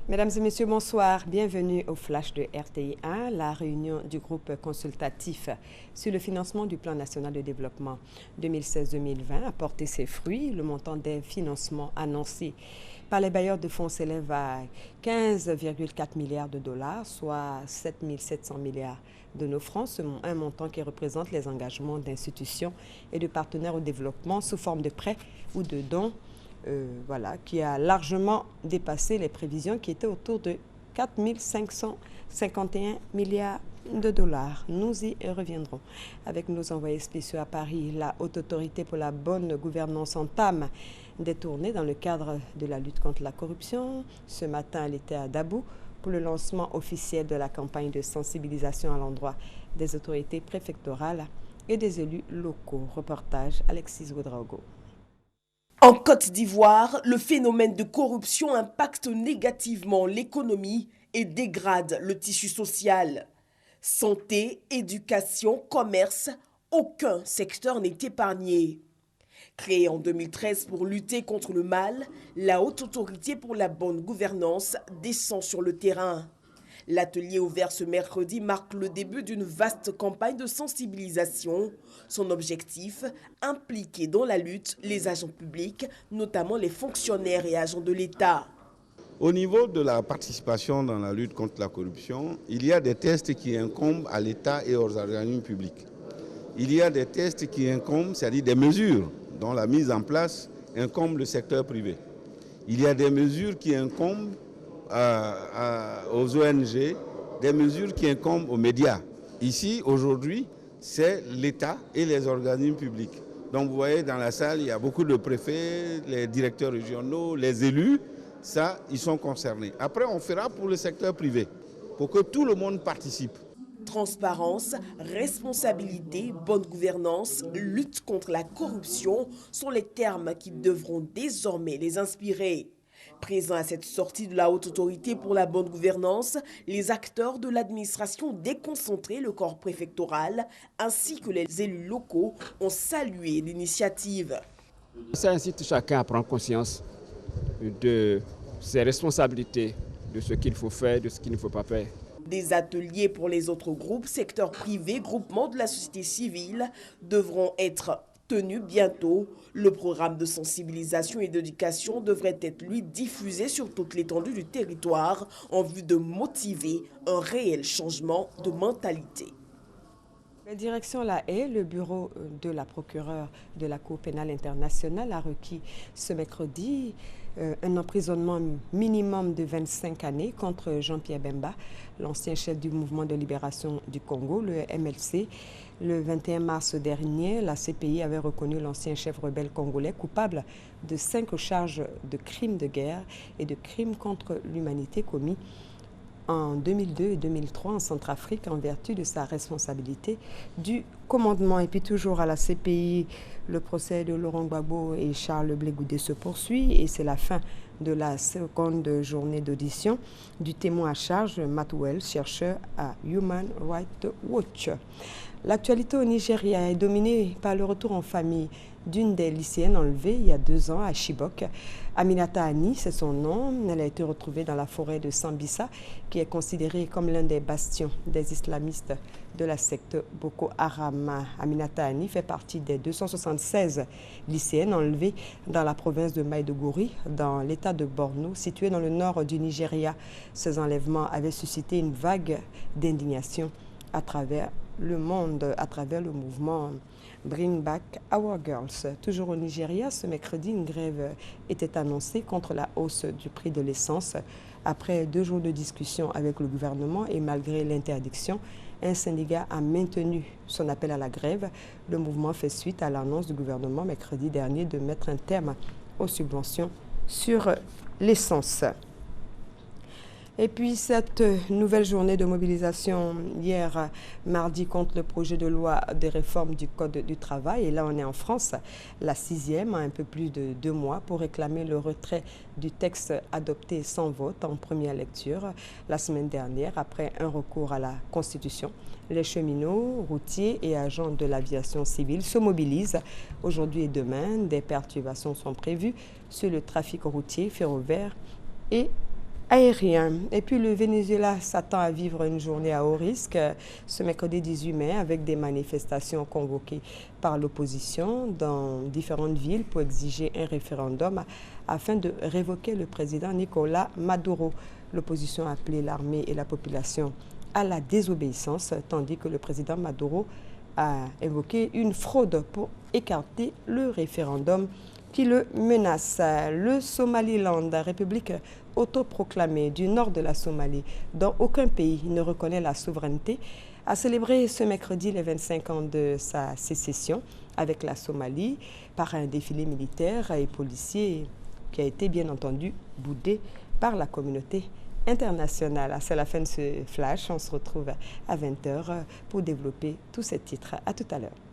Mesdames et messieurs, bonsoir. Bienvenue au Flash de RTI1, la réunion du groupe consultatif sur le financement du Plan national de développement 2016-2020 a porté ses fruits. Le montant des financements annoncés par les bailleurs de fonds s'élève à 15,4 milliards de dollars, soit 7 700 milliards de nos francs, un montant qui représente les engagements d'institutions et de partenaires au développement sous forme de prêts ou de dons. Qui a largement dépassé les prévisions qui étaient autour de 4 551 milliards de dollars. Nous y reviendrons. Avec nos envoyés spéciaux à Paris, la Haute Autorité pour la bonne gouvernance entame des tournées dans le cadre de la lutte contre la corruption. Ce matin, elle était à Dabou pour le lancement officiel de la campagne de sensibilisation à l'endroit des autorités préfectorales et des élus locaux. Reportage Alexis Ouedraogo. En Côte d'Ivoire, le phénomène de corruption impacte négativement l'économie et dégrade le tissu social. Santé, éducation, commerce, aucun secteur n'est épargné. Créée en 2013 pour lutter contre le mal, la Haute Autorité pour la bonne gouvernance descend sur le terrain. L'atelier ouvert ce mercredi marque le début d'une vaste campagne de sensibilisation. Son objectif, impliquer dans la lutte les agents publics, notamment les fonctionnaires et agents de l'État. Au niveau de la participation dans la lutte contre la corruption, il y a des tests qui incombent à l'État et aux organismes publics. Il y a des tests qui incombent, c'est-à-dire des mesures dont la mise en place incombe le secteur privé. Il y a des mesures qui incombent aux ONG, des mesures qui incombent aux médias. Ici, aujourd'hui, c'est l'État et les organismes publics. Donc vous voyez, dans la salle, il y a beaucoup de préfets, les directeurs régionaux, les élus, ça, ils sont concernés. Après, on fera pour le secteur privé, pour que tout le monde participe. Transparence, responsabilité, bonne gouvernance, lutte contre la corruption sont les termes qui devront désormais les inspirer. Présents à cette sortie de la Haute Autorité pour la bonne gouvernance, les acteurs de l'administration déconcentrée, le corps préfectoral, ainsi que les élus locaux ont salué l'initiative. Ça incite chacun à prendre conscience de ses responsabilités, de ce qu'il faut faire, de ce qu'il ne faut pas faire. Des ateliers pour les autres groupes, secteurs privés, groupements de la société civile devront être tenus bientôt. Le programme de sensibilisation et d'éducation devrait être, lui, diffusé sur toute l'étendue du territoire en vue de motiver un réel changement de mentalité. La direction La Haye, le bureau de la procureure de la Cour pénale internationale a requis ce mercredi un emprisonnement minimum de 25 années contre Jean-Pierre Bemba, l'ancien chef du mouvement de libération du Congo, le MLC. Le 21 mars dernier, la CPI avait reconnu l'ancien chef rebelle congolais coupable de 5 charges de crimes de guerre et de crimes contre l'humanité commis en 2002 et 2003 en Centrafrique en vertu de sa responsabilité du commandement. Et puis toujours à la CPI, le procès de Laurent Gbagbo et Charles Blé Goudé se poursuit et c'est la fin de la seconde journée d'audition du témoin à charge, Matt Wells, chercheur à Human Rights Watch. L'actualité au Nigeria est dominée par le retour en famille d'une des lycéennes enlevées il y a 2 ans à Chibok. Aminata Ani, c'est son nom. Elle a été retrouvée dans la forêt de Sambisa, qui est considérée comme l'un des bastions des islamistes de la secte Boko Haram. Aminata Ani fait partie des 276 lycéennes enlevées dans la province de Maiduguri, dans l'état de Borno, situé dans le nord du Nigeria. Ces enlèvements avaient suscité une vague d'indignation à travers le monde, à travers le mouvement Bring Back Our Girls. Toujours au Nigeria, ce mercredi, une grève était annoncée contre la hausse du prix de l'essence. Après 2 jours de discussion avec le gouvernement et malgré l'interdiction, un syndicat a maintenu son appel à la grève. Le mouvement fait suite à l'annonce du gouvernement mercredi dernier de mettre un terme aux subventions sur l'essence. Et puis cette nouvelle journée de mobilisation hier, mardi, contre le projet de loi de réforme du Code du travail. Et là, on est en France, la 6e, un peu plus de 2 mois, pour réclamer le retrait du texte adopté sans vote en première lecture la semaine dernière, après un recours à la Constitution. Les cheminots, routiers et agents de l'aviation civile se mobilisent aujourd'hui et demain. Des perturbations sont prévues sur le trafic routier, ferroviaire et aérien. Et puis le Venezuela s'attend à vivre une journée à haut risque ce mercredi 18 mai avec des manifestations convoquées par l'opposition dans différentes villes pour exiger un référendum afin de révoquer le président Nicolás Maduro. L'opposition a appelé l'armée et la population à la désobéissance, tandis que le président Maduro a évoqué une fraude pour écarter le référendum qui le menace. Le Somaliland, république autoproclamée du nord de la Somalie, dont aucun pays ne reconnaît la souveraineté, a célébré ce mercredi les 25 ans de sa sécession avec la Somalie par un défilé militaire et policier qui a été bien entendu boudé par la communauté internationale. C'est la fin de ce flash. On se retrouve à 20h pour développer tous ces titres. À tout à l'heure.